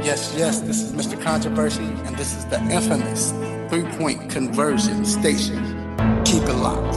Yes, this is Mr. Controversy, and this is the infamous three-point conversion station. Keep it locked.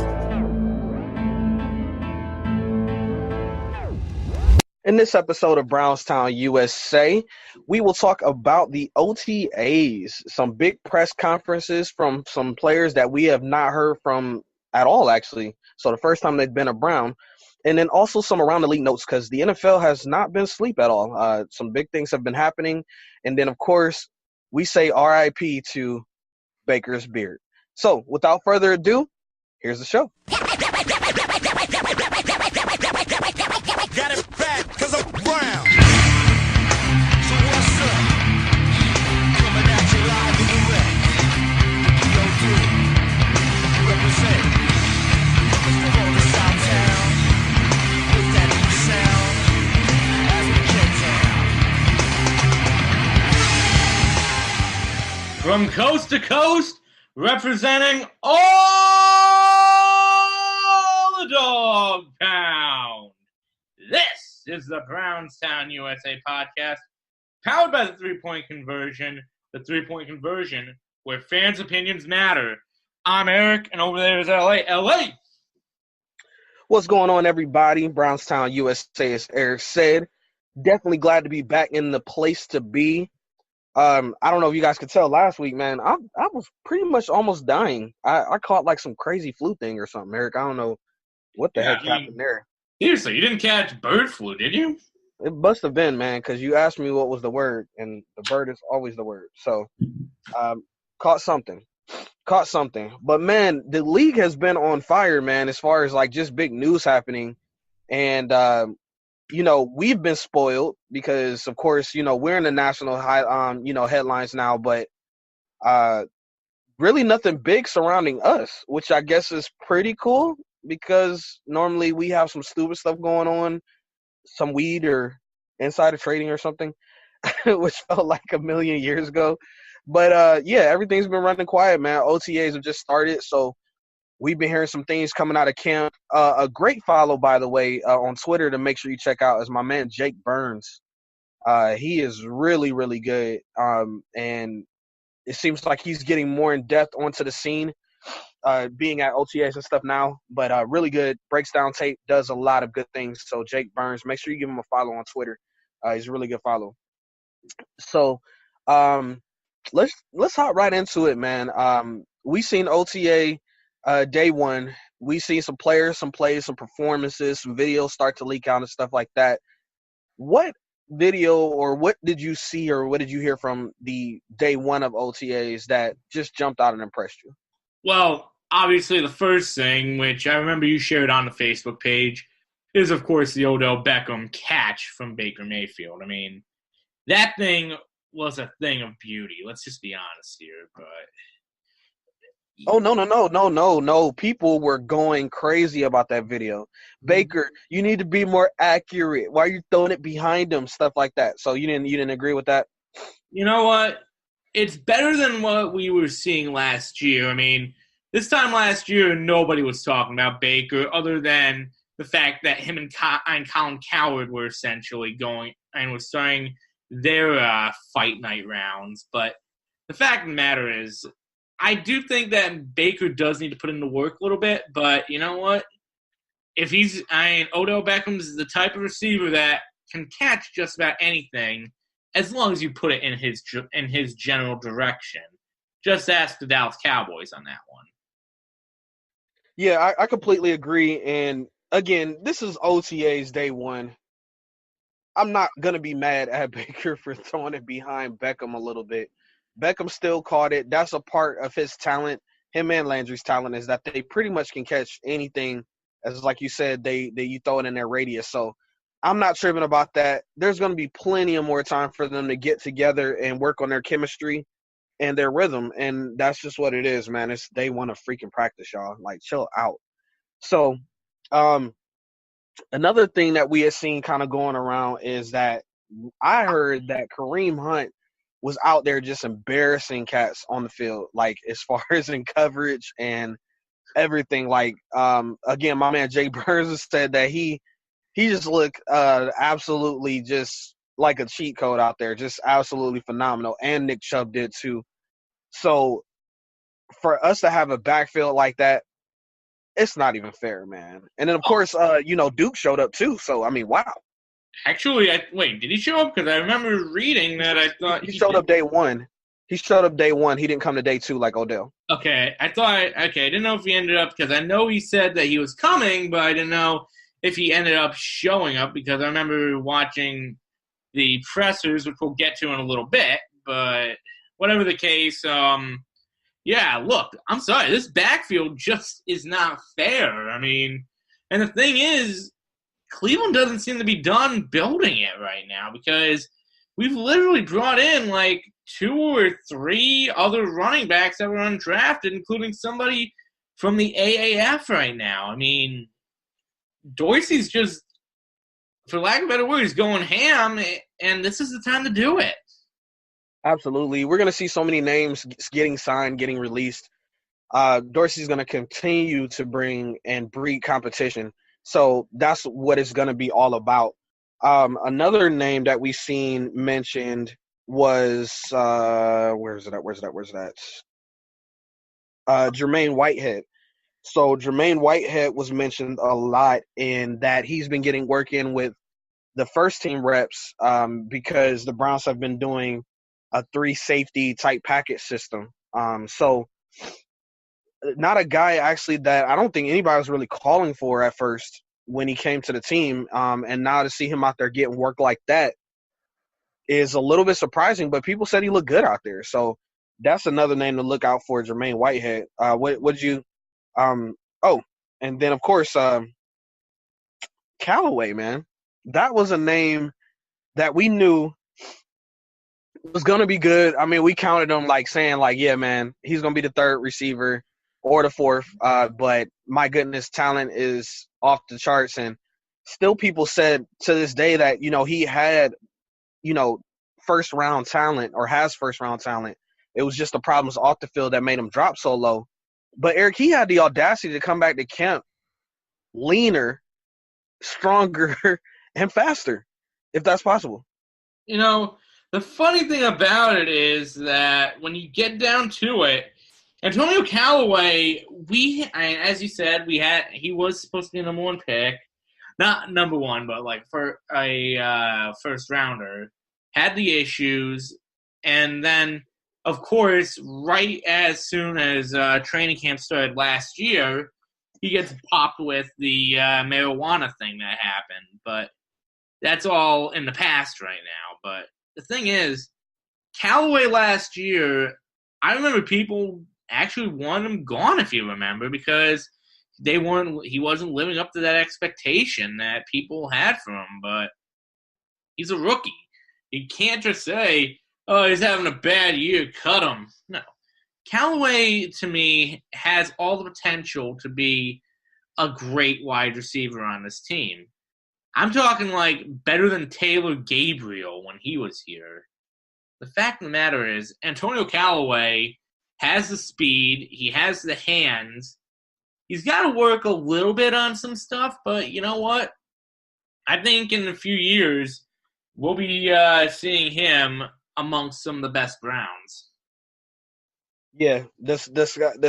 In this episode of Brownstown USA, we will talk about the OTAs, some big press conferences from some players that we have not heard from at all, actually. So the first time they've been a Brown. And then also some around the league notes because the NFL has not been asleep at all. Some big things have been happening. And then, of course, we say RIP to Baker's beard. So without further ado, here's the show. Got it back because I'm brown. So what's up? Coming at you live and direct. Yo, dude, represent. Still on the South Town. With that new sound. As we get down. From coast to coast, representing all the dog pound. This is the Brownstown USA podcast, powered by the three-point conversion. The three-point conversion, where fans' opinions matter. I'm Eric, and over there is LA. LA! What's going on, everybody? Brownstown USA, as Eric said. Definitely glad to be back in the place to be. I don't know if you guys could tell last week, man. I was pretty much almost dying. I caught like some crazy flu thing or something, Eric. I don't know what the heck happened there. Seriously, you didn't catch bird flu, did you? It must have been, man, because you asked me what was the word, and the bird is always the word. So, caught something. But, man, the league has been on fire, man, as far as, like, just big news happening. And, we've been spoiled because, of course, we're in the national headlines now, but really nothing big surrounding us, which I guess is pretty cool. Because normally we have some stupid stuff going on, some weed or insider trading or something, which felt like a million years ago. But, everything's been running quiet, man. OTAs have just started, so we've been hearing some things coming out of camp. A great follow, by the way, on Twitter to make sure you check out is my man Jake Burns. He is really, really good, and it seems like he's getting more in-depth onto the scene. Being at OTAs and stuff now, but really good, breaks down tape, does a lot of good things. So Jake Burns, make sure you give him a follow on Twitter. He's a really good follow. So let's hop right into it, man. We seen OTA day one. We seen some players, some plays, some performances, some videos start to leak out and stuff like that. What video or what did you see or what did you hear from the day one of OTAs that just jumped out and impressed you? Well, obviously the first thing, which I remember you shared on the Facebook page, is, of course, the Odell Beckham catch from Baker Mayfield. I mean, that thing was a thing of beauty. Let's just be honest here. But oh, no. People were going crazy about that video. Baker, you need to be more accurate. Why are you throwing it behind him? Stuff like that. So you didn't agree with that? You know what? It's better than what we were seeing last year. I mean, this time last year, nobody was talking about Baker other than the fact that him and Colin Cowherd were essentially going and were starting their fight night rounds. But the fact of the matter is, I do think that Baker does need to put in the work a little bit. But you know what? Odell Beckham's the type of receiver that can catch just about anything, as long as you put it in his general direction. Just ask the Dallas Cowboys on that one. Yeah, I completely agree. And, again, this is OTA's day one. I'm not going to be mad at Baker for throwing it behind Beckham a little bit. Beckham still caught it. That's a part of his talent. Him and Landry's talent is that they pretty much can catch anything. As like you said, you throw it in their radius. So I'm not tripping about that. There's going to be plenty of more time for them to get together and work on their chemistry and their rhythm. And that's just what it is, man. It's day one of freaking practice, y'all. Like, chill out. So another thing that we had seen kind of going around is that I heard that Kareem Hunt was out there just embarrassing cats on the field, like as far as in coverage and everything. Like, again, my man Jay Burns said that he just looked absolutely just like a cheat code out there, just absolutely phenomenal. And Nick Chubb did too. So for us to have a backfield like that, it's not even fair, man. And then of course, Duke showed up too. So I mean, wow. Actually, wait, did he show up? Because I remember reading that I thought he showed up day one. He showed up day one. He didn't come to day two like Odell. Okay, I didn't know if he ended up, because I know he said that he was coming, but I didn't know if he ended up showing up, because I remember watching the pressers, which we'll get to in a little bit, but whatever the case, yeah, look, I'm sorry, this backfield just is not fair. I mean, and the thing is, Cleveland doesn't seem to be done building it right now, because we've literally brought in like 2 or 3 other running backs that were undrafted, including somebody from the AAF right now. I mean, Dorsey's just, for lack of better words, going ham, and this is the time to do it. Absolutely. We're going to see so many names getting signed, getting released. Dorsey's going to continue to bring and breed competition. So that's what it's going to be all about. Another name that we've seen mentioned was where's that? Jermaine Whitehead. So Jermaine Whitehead was mentioned a lot in that he's been getting work in with the first team reps because the Browns have been doing a 3 safety type package system. So not a guy actually that I don't think anybody was really calling for at first when he came to the team. And now to see him out there getting work like that is a little bit surprising, but people said he looked good out there. So that's another name to look out for, Jermaine Whitehead. Would you and then of course Callaway, man. That was a name that we knew was gonna be good. I mean, we counted him like saying like, yeah, man, he's gonna be the 3rd receiver or the 4th. But my goodness, talent is off the charts, and still people said to this day that, he had, first round talent or has first round talent. It was just the problems off the field that made him drop so low. But Eric, he had the audacity to come back to camp leaner, stronger, and faster, if that's possible. The funny thing about it is that when you get down to it, Antonio Callaway, as you said, he was supposed to be a number 1 pick. Not number 1, but like for a first rounder. Had the issues, and then, of course, right as soon as training camp started last year, he gets popped with the marijuana thing that happened. But that's all in the past right now. But the thing is, Callaway last year, I remember people actually wanted him gone, if you remember, because he wasn't living up to that expectation that people had for him. But he's a rookie. You can't just say, oh, he's having a bad year, cut him. No. Callaway, to me, has all the potential to be a great wide receiver on this team. I'm talking like better than Taylor Gabriel when he was here. The fact of the matter is, Antonio Callaway has the speed. He has the hands. He's got to work a little bit on some stuff, but you know what? I think in a few years, we'll be seeing him amongst some of the best Browns. Yeah, the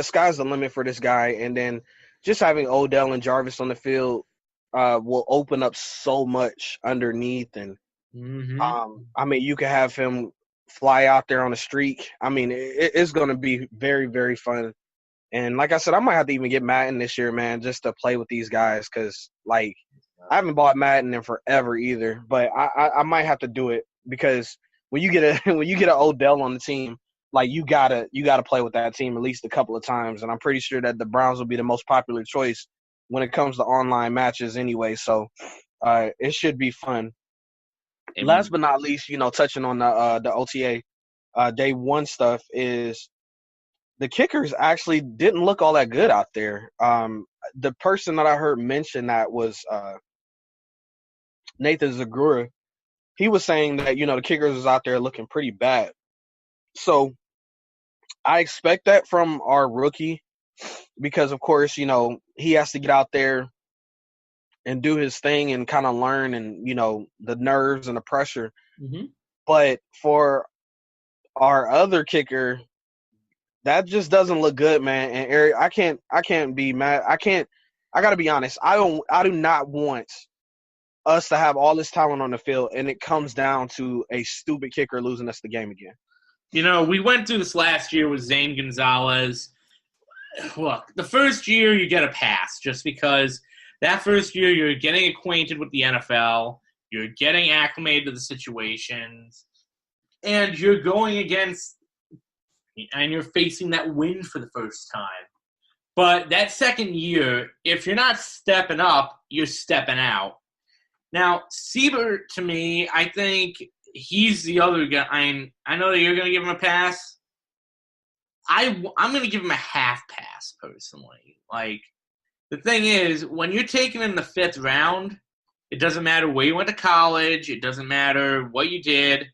sky's the limit for this guy. And then just having Odell and Jarvis on the field will open up so much underneath. And, I mean, you could have him fly out there on a streak. I mean, it's going to be very, very fun. And like I said, I might have to even get Madden this year, man, just to play with these guys because, like, I haven't bought Madden in forever either. But I might have to do it because when you get an Odell on the team, like you gotta play with that team at least a couple of times. And I'm pretty sure that the Browns will be the most popular choice when it comes to online matches anyway. So it should be fun. Amen. Last but not least, touching on the OTA day 1 stuff is the kickers actually didn't look all that good out there. The person that I heard mention that was Nathan Zagura. He was saying that, the kickers was out there looking pretty bad. So I expect that from our rookie because, of course, he has to get out there and do his thing and kind of learn and, the nerves and the pressure Mm-hmm. But for our other kicker, that just doesn't look good, man. And Eric, I can't be mad. I gotta be honest. I do not want us to have all this talent on the field, and it comes down to a stupid kicker losing us the game again. We went through this last year with Zane Gonzalez. Look, the first year you get a pass just because that first year you're getting acquainted with the NFL, you're getting acclimated to the situations, and you're going against and you're facing that win for the first time. But that second year, if you're not stepping up, you're stepping out. Now, Siebert, to me, I think he's the other guy. I know that you're going to give him a pass. I'm going to give him a half pass, personally. Like, the thing is, when you're taken in the 5th round, it doesn't matter where you went to college. It doesn't matter what you did.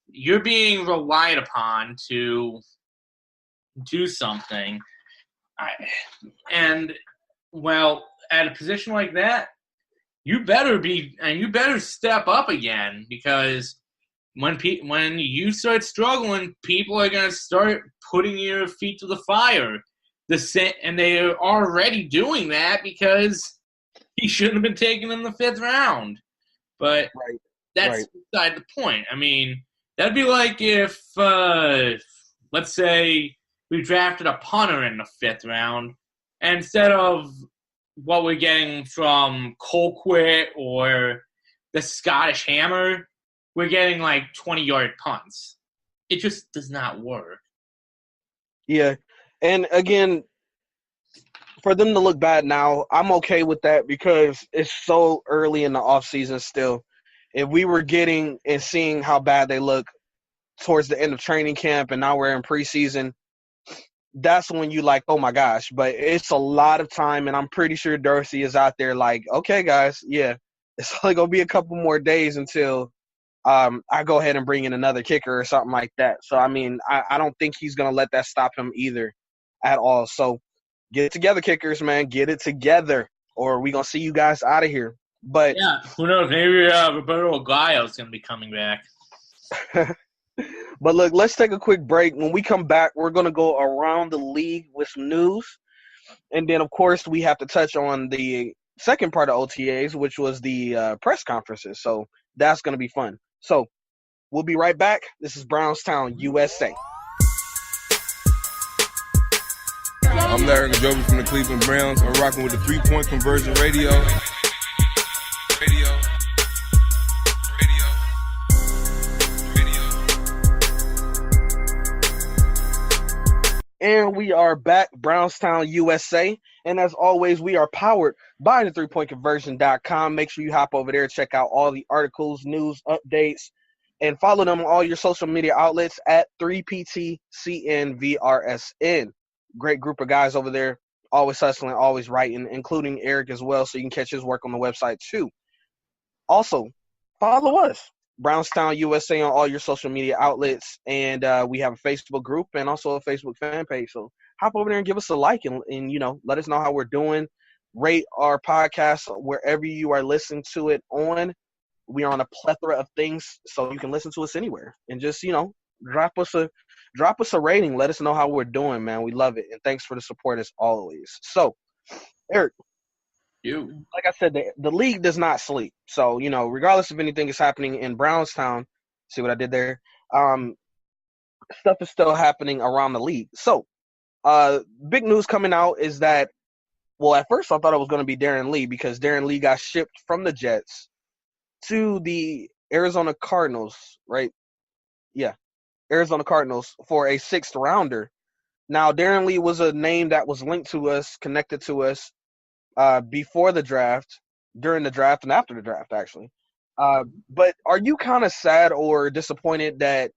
You're being relied upon to do something. At a position like that, you better step up again, because when you start struggling, people are going to start putting your feet to the fire. And they are already doing that because he shouldn't have been taken in the 5th round. But that's beside the point. I mean, that'd be like if, let's say, we drafted a punter in the 5th round, and instead of what we're getting from Colquitt or the Scottish Hammer, we're getting like 20-yard punts. It just does not work. Yeah. And again, for them to look bad now, I'm okay with that because it's so early in the offseason still. If we were getting and seeing how bad they look towards the end of training camp and now we're in preseason, that's when you like, oh my gosh. But it's a lot of time, and I'm pretty sure Dorsey is out there like, okay, guys, yeah, it's only going to be a couple more days until I go ahead and bring in another kicker or something like that. So, I mean, I don't think he's going to let that stop him either at all. So, get it together, kickers, man. Get it together, or we're going to see you guys out of here. But yeah, who knows? Maybe Roberto Aguayo is going to be coming back. But look, let's take a quick break. When we come back, we're going to go around the league with some news. And then, of course, we have to touch on the second part of OTAs, which was the press conferences. So that's going to be fun. So we'll be right back. This is Brownstown, USA. I'm Larry Gajobi from the Cleveland Browns. I'm rocking with the 3-Point Conversion Radio. And we are back, Brownstown, USA. And as always, we are powered by the 3pointconversion.com. Make sure you hop over there, check out all the articles, news, updates, and follow them on all your social media outlets at 3PTCNVRSN. Great group of guys over there, always hustling, always writing, including Eric as well, so you can catch his work on the website too. Also, follow us, Brownstown USA, on all your social media outlets, and we have a Facebook group and also a Facebook fan page. So hop over there and give us a like, and let us know how we're doing. Rate our podcast wherever you are listening to it on. We are on a plethora of things, so you can listen to us anywhere. And just drop us a rating. Let us know how we're doing, man. We love it, and thanks for the support as always. So, Eric. Like I said, the league does not sleep. So, regardless of anything is happening in Brownstown, see what I did there? Stuff is still happening around the league. So, big news coming out is that, well, at first I thought it was going to be Darren Lee because Darren Lee got shipped from the Jets to the Arizona Cardinals, right? Yeah, Arizona Cardinals for a 6th rounder. Now, Darren Lee was a name that was linked to us, connected to us, before the draft, during the draft, and after the draft, actually. But are you kind of sad or disappointed that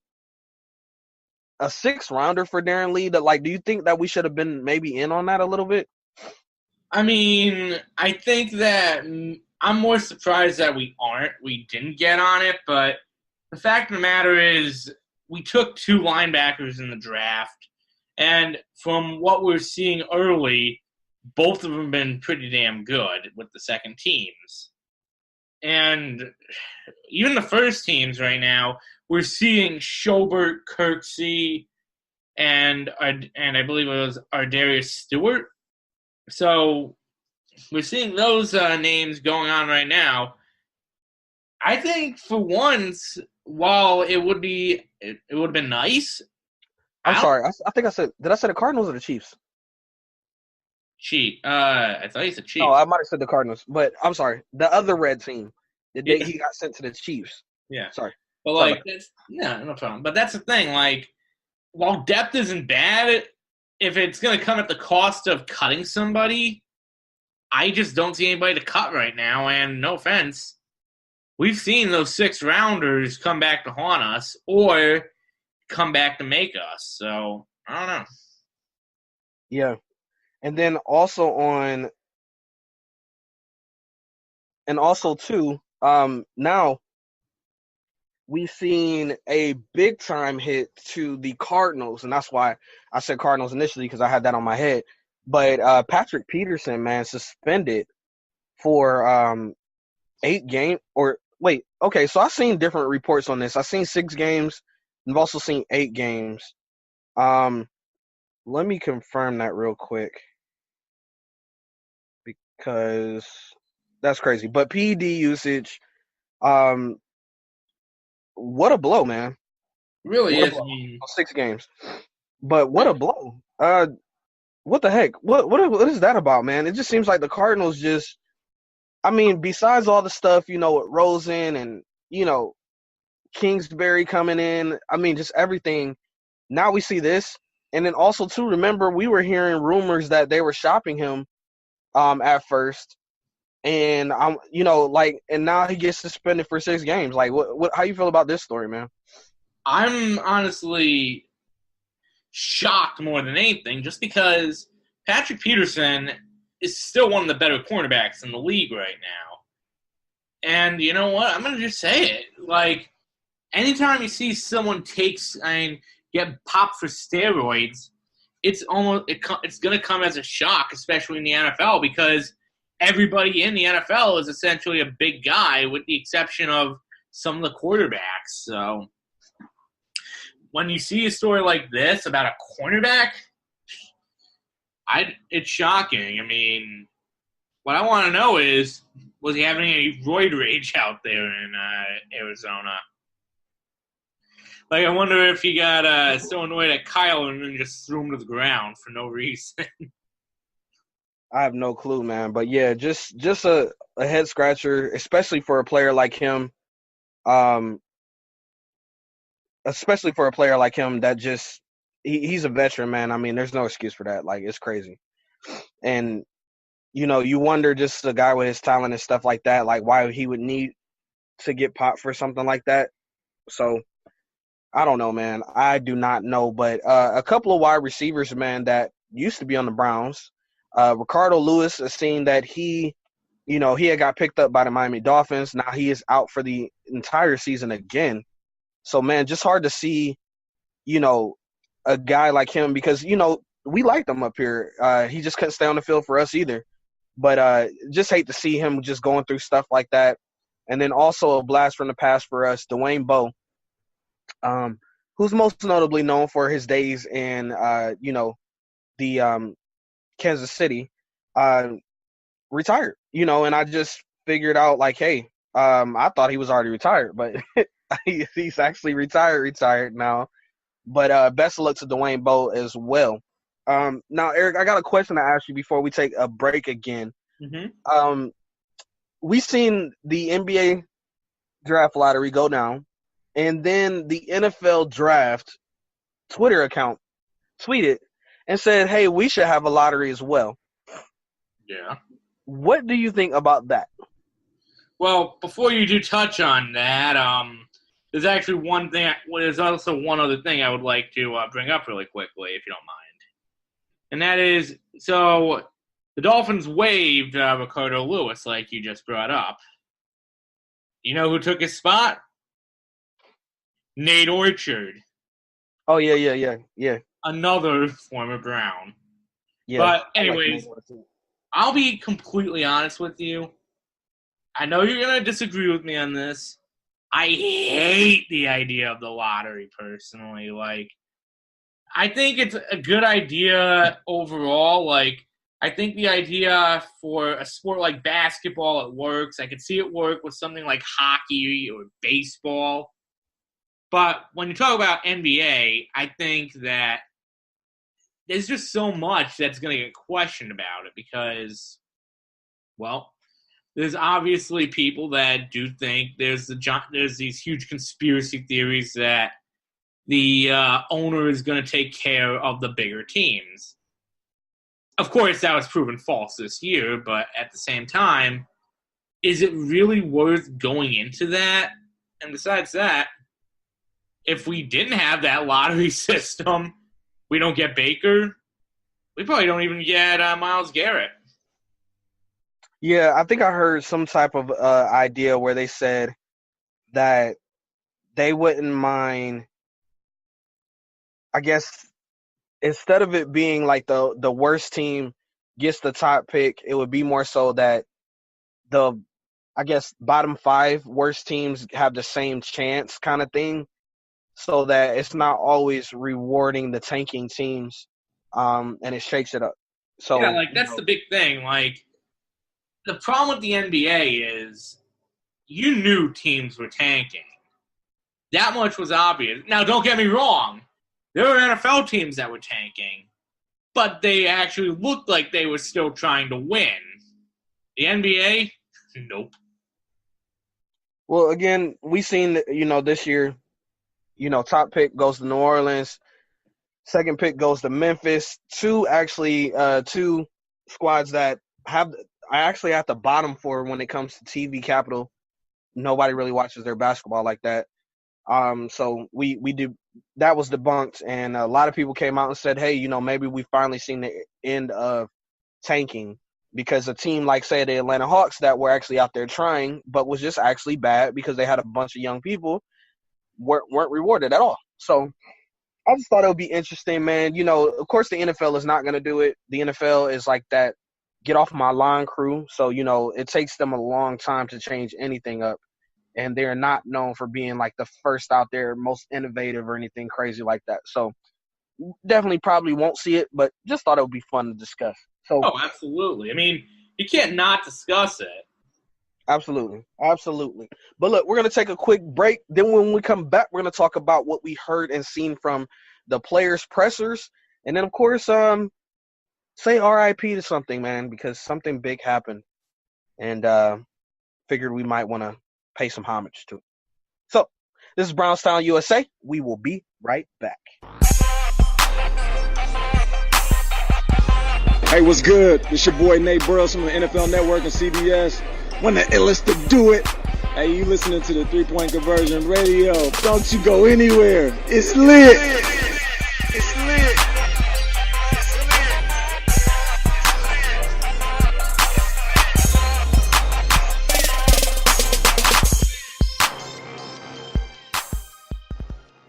a 6th rounder for Darren Lee, do you think that we should have been maybe in on that a little bit? I mean, I think that I'm more surprised that we didn't get on it, but the fact of the matter is we took 2 linebackers in the draft, and from what we're seeing early, both of them have been pretty damn good with the second teams. And even the first teams right now, we're seeing Schobert, Kirksey, and I believe it was Ardarius Stewart. So we're seeing those names going on right now. I think for once, while it would have been nice. I'm sorry. I think I said. Did I say the Cardinals or the Chiefs? I thought you said Chiefs. No, I might have said the Cardinals, but I'm sorry. The other red team. He got sent to the Chiefs. Yeah. Sorry. But like, no problem. But that's the thing. Like, while depth isn't bad, if it's going to come at the cost of cutting somebody, I just don't see anybody to cut right now. And no offense, we've seen those 6-rounders come back to haunt us or come back to make us. So I don't know. Yeah. And then also too, now we've seen a big time hit to the Cardinals, and that's why I said Cardinals initially because I had that on my head. But Patrick Peterson, man, suspended for 8 games. Or wait, okay, so I've seen different reports on this. I've seen 6 games. I've also seen 8 games. Let me confirm that real quick because that's crazy. But PED usage, what a blow, man. Really What is. a blow. 6 games. But what a blow. What the heck? What is that about, man? It just seems like the Cardinals just, I mean, besides all the stuff, with Rosen and, Kingsbury coming in, I mean, just everything. Now we see this. And then also, too, remember, we were hearing rumors that they were shopping him at first. And, and now he gets suspended for 6 games. Like, how you feel about this story, man? I'm honestly shocked more than anything just because Patrick Peterson is still one of the better cornerbacks in the league right now. And you know what? I'm going to just say it. Like, anytime you see someone get popped for steroids, it's going to come as a shock, especially in the NFL, because everybody in the NFL is essentially a big guy with the exception of some of the quarterbacks. So when you see a story like this about a cornerback, it's shocking. I mean, what I want to know is, was he having any roid rage out there in Arizona? Like, I wonder if he got so annoyed at Kyle and then just threw him to the ground for no reason. I have no clue, man. But, yeah, just a head scratcher, especially for a player like him. Especially for a player like him that just he's a veteran, man. I mean, there's no excuse for that. Like, it's crazy. And, you wonder just a guy with his talent and stuff like that, like why he would need to get popped for something like that. So, I don't know, man. I do not know. But a couple of wide receivers, man, that used to be on the Browns. Ricardo Lewis has seen that he had got picked up by the Miami Dolphins. Now he is out for the entire season again. So, man, just hard to see, a guy like him because, we liked him up here. He just couldn't stay on the field for us either. But just hate to see him just going through stuff like that. And then also a blast from the past for us, Dwayne Bowe, who's most notably known for his days in, the Kansas City, retired. And I just figured out, like, hey, I thought he was already retired, but he's actually retired now. But best of luck to Dwayne Bowe as well. Now, Eric, I got a question to ask you before we take a break again. Mm-hmm. We've seen the NBA draft lottery go down, and then the NFL draft Twitter account tweeted and said, hey, we should have a lottery as well. Yeah. What do you think about that? Well, before you do touch on that, there's actually one thing. There's also one other thing I would like to bring up really quickly, if you don't mind. And that is, so the Dolphins waived Ricardo Lewis, like you just brought up. You know who took his spot? Nate Orchard. Oh, yeah. Another former Brown. Yeah. But anyways, I'll be completely honest with you. I know you're going to disagree with me on this. I hate the idea of the lottery, personally. Like, I think it's a good idea overall. Like, I think the idea for a sport like basketball, it works. I could see it work with something like hockey or baseball. But when you talk about NBA, I think that there's just so much that's going to get questioned about it because, well, there's obviously people that do think there's these huge conspiracy theories that the owner is going to take care of the bigger teams. Of course, that was proven false this year, but at the same time, is it really worth going into that? And besides that, if we didn't have that lottery system, we don't get Baker, we probably don't even get Myles Garrett. Yeah, I think I heard some type of idea where they said that they wouldn't mind, I guess, instead of it being like the worst team gets the top pick, it would be more so that the, I guess, bottom 5 worst teams have the same chance kind of thing, so that it's not always rewarding the tanking teams, and it shakes it up. So Yeah, like, that's the big thing. Like, the problem with the NBA is you knew teams were tanking. That much was obvious. Now, don't get me wrong. There were NFL teams that were tanking, but they actually looked like they were still trying to win. The NBA, nope. Well, again, we seen, this year, top pick goes to New Orleans, second pick goes to Memphis. Two squads that are actually at the bottom for when it comes to TV capital. Nobody really watches their basketball like that. So we do. That was debunked, and a lot of people came out and said, hey, maybe we finally seen the end of tanking, because a team like, say, the Atlanta Hawks that were actually out there trying but was just actually bad because they had a bunch of young people weren't rewarded at all. So I just thought it would be interesting, man. Of course the NFL is not going to do it. The NFL is like that get off my lawn crew. So, it takes them a long time to change anything up. And they're not known for being like the first out there, most innovative or anything crazy like that. So definitely probably won't see it, but just thought it would be fun to discuss. So, Oh, absolutely. I mean, you can't not discuss it. Absolutely. But look, we're going to take a quick break. Then when we come back, we're going to talk about what we heard and seen from the players' pressers. And then, of course, say RIP to something, man, because something big happened. And figured we might want to pay some homage to it. So, this is BrownsTownUSA. We will be right back. Hey, what's good? It's your boy Nate Burrows from the NFL Network and CBS. When the illest to do it. Hey, you listening to the 3-Point Conversion Radio. Don't you go anywhere. It's lit. It's lit.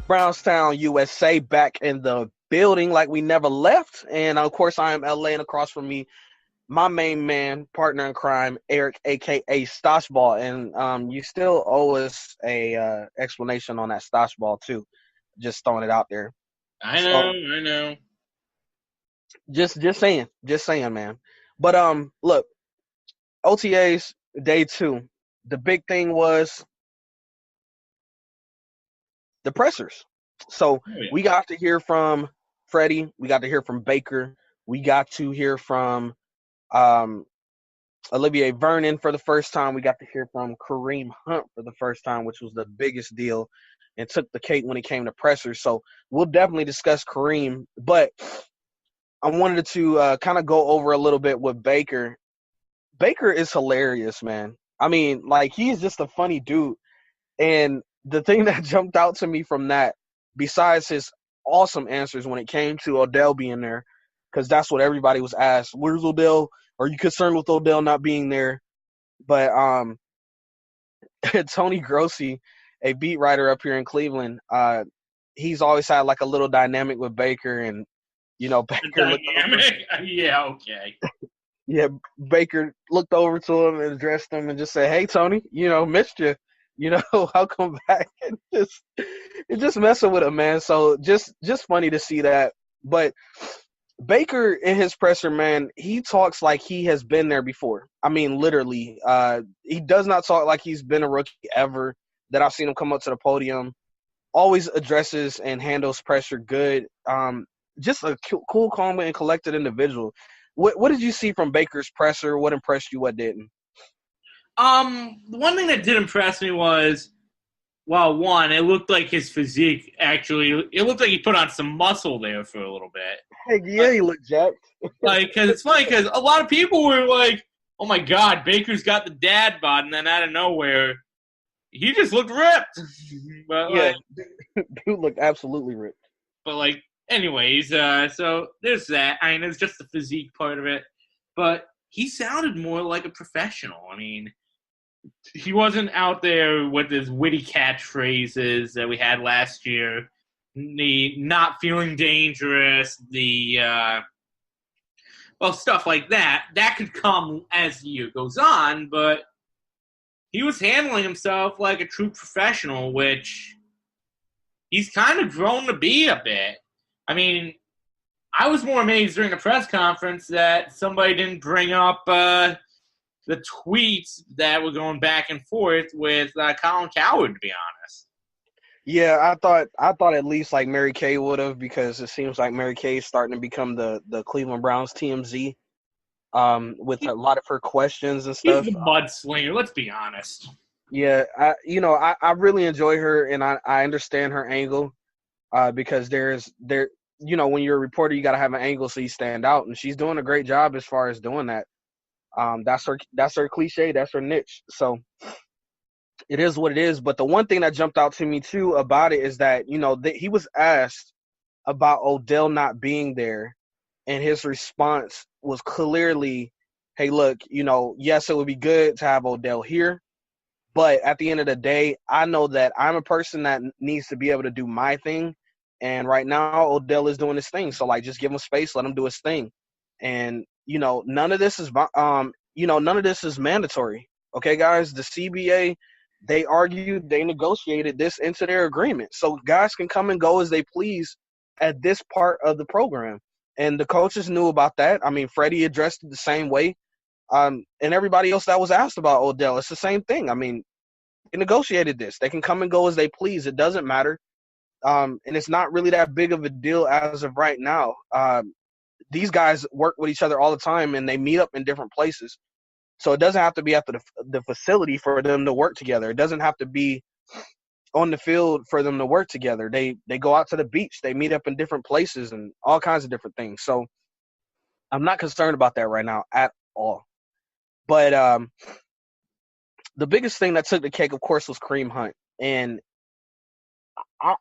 BrownsTownUSA back in the building like we never left. And, of course, I am LA, and across from me, my main man, partner in crime, Eric, a.k.a. Stoshball. And you still owe us a explanation on that Stoshball, too. Just throwing it out there. I know. Just saying, man. But, look, OTAs, day 2. The big thing was the pressers. So we got to hear from Freddie. We got to hear from Baker. We got to hear from Olivier Vernon for the first time. We got to hear from Kareem Hunt for the first time, which was the biggest deal and took the cake when it came to pressers. So we'll definitely discuss Kareem. But I wanted to kind of go over a little bit with Baker. Baker is hilarious, man. I mean, like, he's just a funny dude. And the thing that jumped out to me from that, besides his awesome answers when it came to Odell being there, because that's what everybody was asked. Where's Odell? Are you concerned with Odell not being there? But Tony Grossi, a beat writer up here in Cleveland, he's always had like a little dynamic with Baker, and Baker. Dynamic? Yeah, okay. Yeah, Baker looked over to him and addressed him and just said, "Hey, Tony, missed you. I'll come back." And just messing with him, man. So just funny to see that. But Baker in his presser, man, he talks like he has been there before. I mean, literally. He does not talk like he's been a rookie ever that I've seen him come up to the podium. Always addresses and handles pressure good. Just a cool, calm, and collected individual. What did you see from Baker's presser? What impressed you? What didn't? The one thing that did impress me was, well, one, it looked like his physique it looked like he put on some muscle there for a little bit. Hey, yeah, he looked jacked. Because it's funny because a lot of people were like, "Oh my God, Baker's got the dad bod," and then out of nowhere, he just looked ripped. But yeah, dude looked absolutely ripped. But anyways, so there's that. I mean, it's just the physique part of it. But he sounded more like a professional. I mean, he wasn't out there with his witty catchphrases that we had last year. The not feeling dangerous, stuff like that. That could come as the year goes on, but he was handling himself like a true professional, which he's kind of grown to be a bit. I mean, I was more amazed during the press conference that somebody didn't bring up the tweets that were going back and forth with Colin Cowherd, to be honest. Yeah, I thought at least Mary Kay would have, because it seems like Mary Kay is starting to become the Cleveland Browns TMZ with a lot of her questions and stuff. She's a mudslinger, let's be honest. Yeah, I really enjoy her, and I understand her angle because when you're a reporter, you got to have an angle so you stand out, and she's doing a great job as far as doing that. That's her cliche, that's her niche. So it is what it is. But the one thing that jumped out to me too about it is that he was asked about Odell not being there, and his response was clearly, "Hey, look, yes, it would be good to have Odell here, but at the end of the day, I know that I'm a person that needs to be able to do my thing, and right now Odell is doing his thing. So just give him space, let him do his thing, and none of this is mandatory. Okay, guys, the CBA." They argued, they negotiated this into their agreement. So guys can come and go as they please at this part of the program. And the coaches knew about that. I mean, Freddie addressed it the same way. And everybody else that was asked about Odell, it's the same thing. I mean, they negotiated this. They can come and go as they please. It doesn't matter. And it's not really that big of a deal as of right now. These guys work with each other all the time, and they meet up in different places. So it doesn't have to be at the facility for them to work together. It doesn't have to be on the field for them to work together. They go out to the beach. They meet up in different places and all kinds of different things. So I'm not concerned about that right now at all. But the biggest thing that took the cake, of course, was Kareem Hunt. And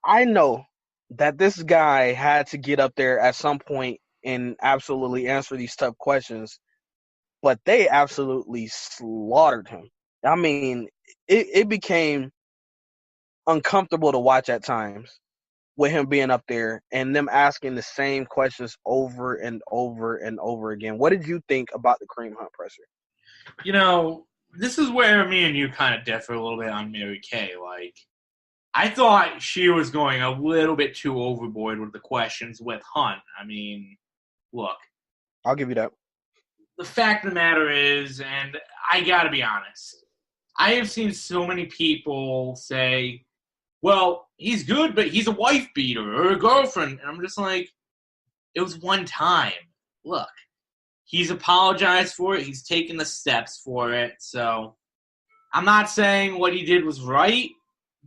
I know that this guy had to get up there at some point and absolutely answer these tough questions. But they absolutely slaughtered him. I mean, it became uncomfortable to watch at times with him being up there and them asking the same questions over and over and over again. What did you think about the Kareem Hunt presser? This is where me and you kind of differ a little bit on Mary Kay. I thought she was going a little bit too overboard with the questions with Hunt. I mean, look. I'll give you that. The fact of the matter is, and I got to be honest, I have seen so many people say, well, he's good, but he's a wife beater or a girlfriend. And I'm just like, it was one time. Look, he's apologized for it. He's taken the steps for it. So I'm not saying what he did was right,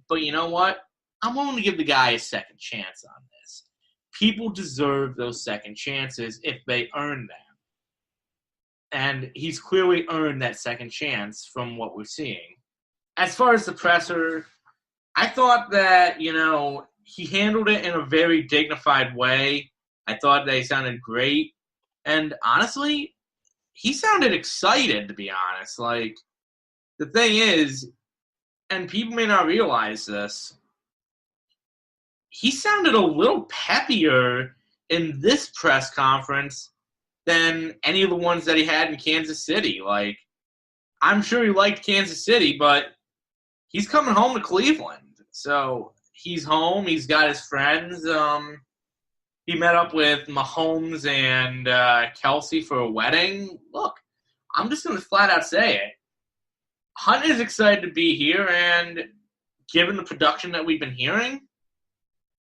but you know what? I'm willing to give the guy a second chance on this. People deserve those second chances if they earn them. And he's clearly earned that second chance from what we're seeing. As far as the presser, I thought that, he handled it in a very dignified way. I thought that he sounded great. And honestly, he sounded excited, to be honest. The thing is, and people may not realize this, he sounded a little peppier in this press conference than any of the ones that he had in Kansas City. Like, I'm sure he liked Kansas City, but he's coming home to Cleveland. So he's home. He's got his friends. He met up with Mahomes and Kelsey for a wedding. Look, I'm just going to flat out say it. Hunt is excited to be here, and given the production that we've been hearing,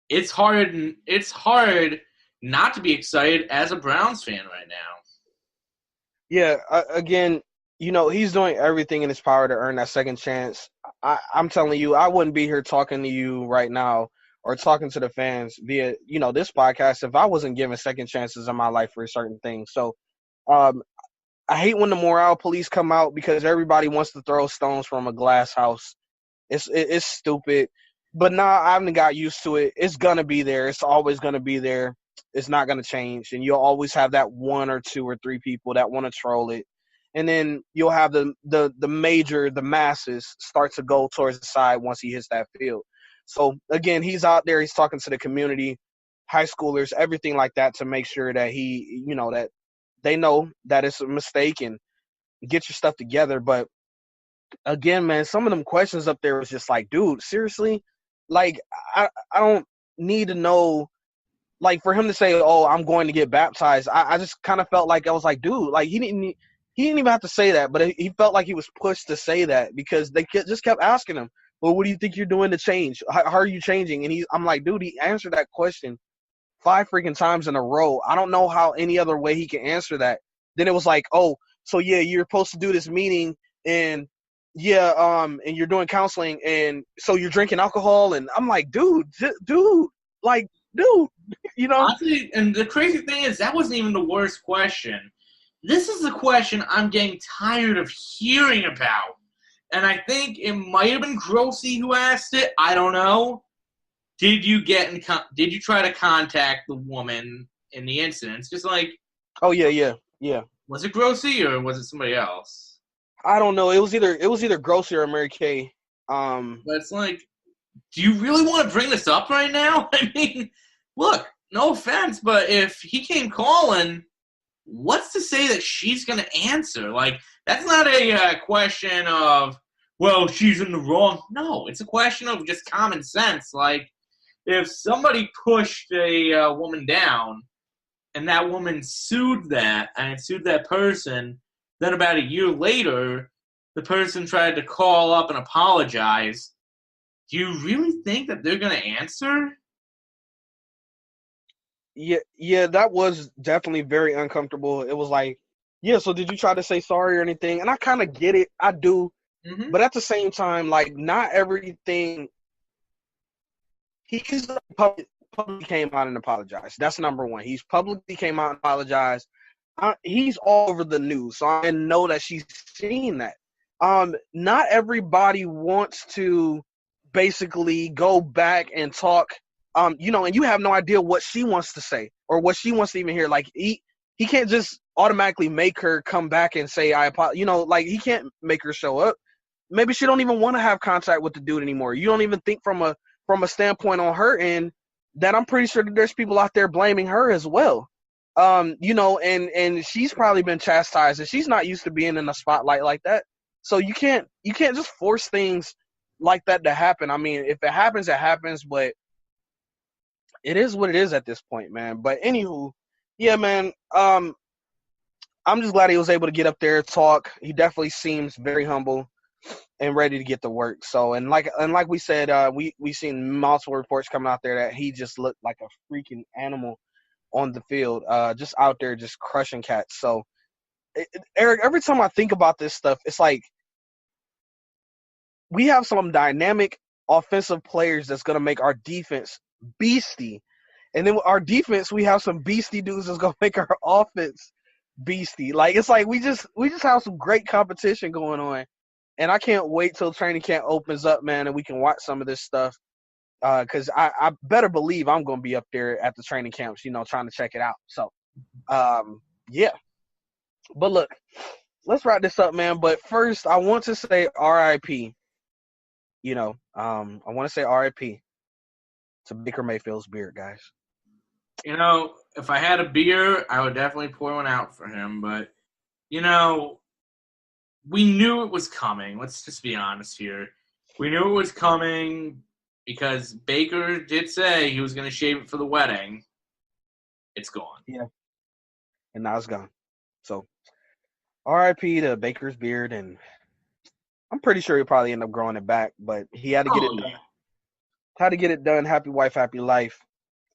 it's hard not to be excited as a Browns fan right now. Yeah, again, he's doing everything in his power to earn that second chance. I'm telling you, I wouldn't be here talking to you right now or talking to the fans via, this podcast if I wasn't given second chances in my life for certain things. So I hate when the morale police come out because everybody wants to throw stones from a glass house. It's stupid. But now I haven't got used to it. It's going to be there. It's always going to be there. It's not going to change. And you'll always have that one or two or three people that want to troll it. And then you'll have the masses start to go towards the side once he hits that field. So, again, he's out there. He's talking to the community, high schoolers, everything like that to make sure that that they know that it's a mistake and get your stuff together. But, again, man, some of them questions up there was just like, dude, seriously? Like, I don't need to know. Like, for him to say, oh, I'm going to get baptized, I just kind of felt like I was like, dude, like, he didn't even have to say that, but he felt like he was pushed to say that because they just kept asking him, well, what do you think you're doing to change? How are you changing? And I'm like, dude, he answered that question 5 freaking times in a row. I don't know how any other way he can answer that. Then it was like, oh, so yeah, you're supposed to do this meeting and and you're doing counseling and so you're drinking alcohol. And I'm like, dude, Honestly, and the crazy thing is that wasn't even the worst question. This is the question I'm getting tired of hearing about. And I think it might have been Grossi who asked it. I don't know. Did you try to contact the woman in the incident? It's just like, oh yeah. Was it Grossi or was it somebody else? I don't know. It was either Grossi or Mary Kay. But it's like, do you really want to bring this up right now? I mean, look, no offense, but if he came calling, what's to say that she's going to answer? Like, that's not a question of, well, she's in the wrong. No, it's a question of just common sense. Like, if somebody pushed a woman down and that woman sued that person, then about a year later, the person tried to call up and apologize. Do you really think that they're going to answer? Yeah, that was definitely very uncomfortable. It was like, yeah, so did you try to say sorry or anything? And I kind of get it. I do. Mm-hmm. But at the same time, like, not everything – he's publicly came out and apologized. That's number one. He's publicly came out and apologized. He's all over the news, so I know that she's seen that. Not everybody wants to basically go back and talk – and you have no idea what she wants to say or what she wants to even hear. Like, he can't just automatically make her come back and say, I apologize. Like, he can't make her show up. Maybe she don't even want to have contact with the dude anymore. You don't even think from a standpoint on her end that I'm pretty sure that there's people out there blaming her as well. And she's probably been chastised and she's not used to being in the spotlight like that. So you can't just force things like that to happen. I mean, if it happens, it happens, but it is what it is at this point, man. But anywho, yeah, man, I'm just glad he was able to get up there and talk. He definitely seems very humble and ready to get to work. So, and like we said, we seen multiple reports coming out there that he just looked like a freaking animal on the field, just out there just crushing cats. So, Eric, every time I think about this stuff, it's like we have some dynamic offensive players that's going to make our defense beastie. And then with our defense, we have some beastie dudes that's going to make our offense beastie. Like, it's like we just have some great competition going on. And I can't wait till training camp opens up, man, and we can watch some of this stuff. Because I better believe I'm going to be up there at the training camps, trying to check it out. So, yeah. But look, let's wrap this up, man. But first, I want to say R.I.P. I want to say R.I.P. to Baker Mayfield's beard, guys. You know, if I had a beer, I would definitely pour one out for him. But, you know, we knew it was coming. Let's just be honest here. We knew it was coming because Baker did say he was going to shave it for the wedding. It's gone. Yeah. And now it's gone. So, R.I.P. to Baker's beard, and I'm pretty sure he'll probably end up growing it back, but he had to get it done. Yeah. Had to get it done. Happy wife, happy life.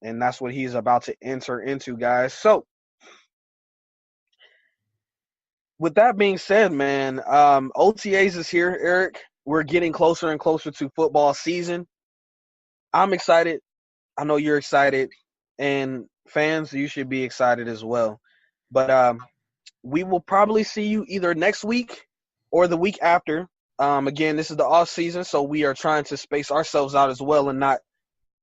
And that's what he's about to enter into, guys. So, with that being said, man, OTAs is here, Eric. We're getting closer and closer to football season. I'm excited. I know you're excited. And fans, you should be excited as well. But we will probably see you either next week or the week after. Again, this is the off season, so we are trying to space ourselves out as well and not,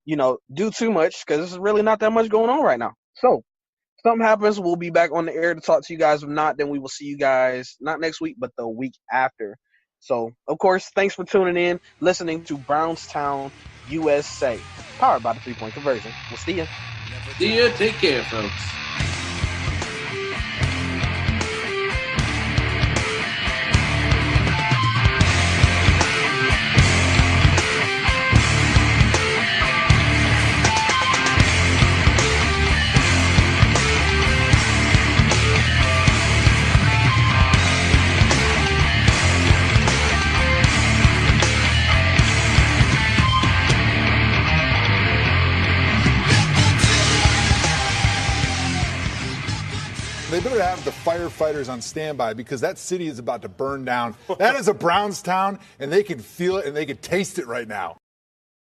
do too much because there's really not that much going on right now. So, if something happens, we'll be back on the air to talk to you guys. If not, then we will see you guys not next week, but the week after. So, of course, thanks for tuning in, listening to Brownstown USA, powered by the 3-Point Conversion. We'll see you. See ya. Take care, folks. They better have the firefighters on standby because that city is about to burn down. That is a Brownstown, and they can feel it and they can taste it right now.